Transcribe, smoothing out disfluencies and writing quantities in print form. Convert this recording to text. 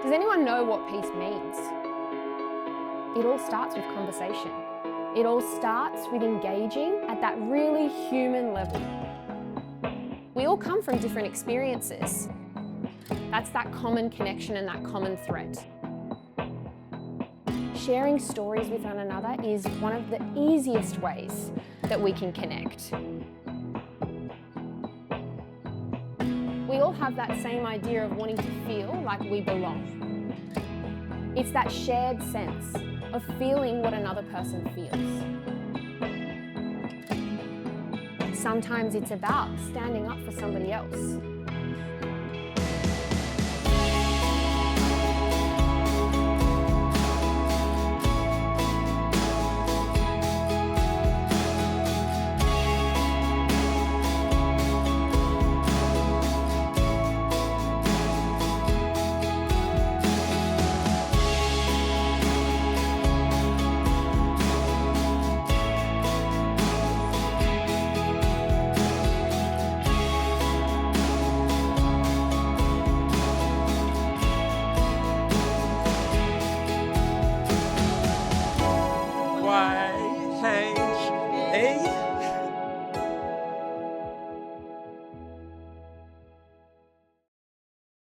Does anyone know what peace means? It all starts with conversation. It all starts with engaging at that really human level. We all come from different experiences. That's that common connection and that common thread. Sharing stories with one another is one of the easiest ways that we can connect. We all have that same idea of wanting to feel like we belong. It's that shared sense of feeling what another person feels. Sometimes it's about standing up for somebody else. YHA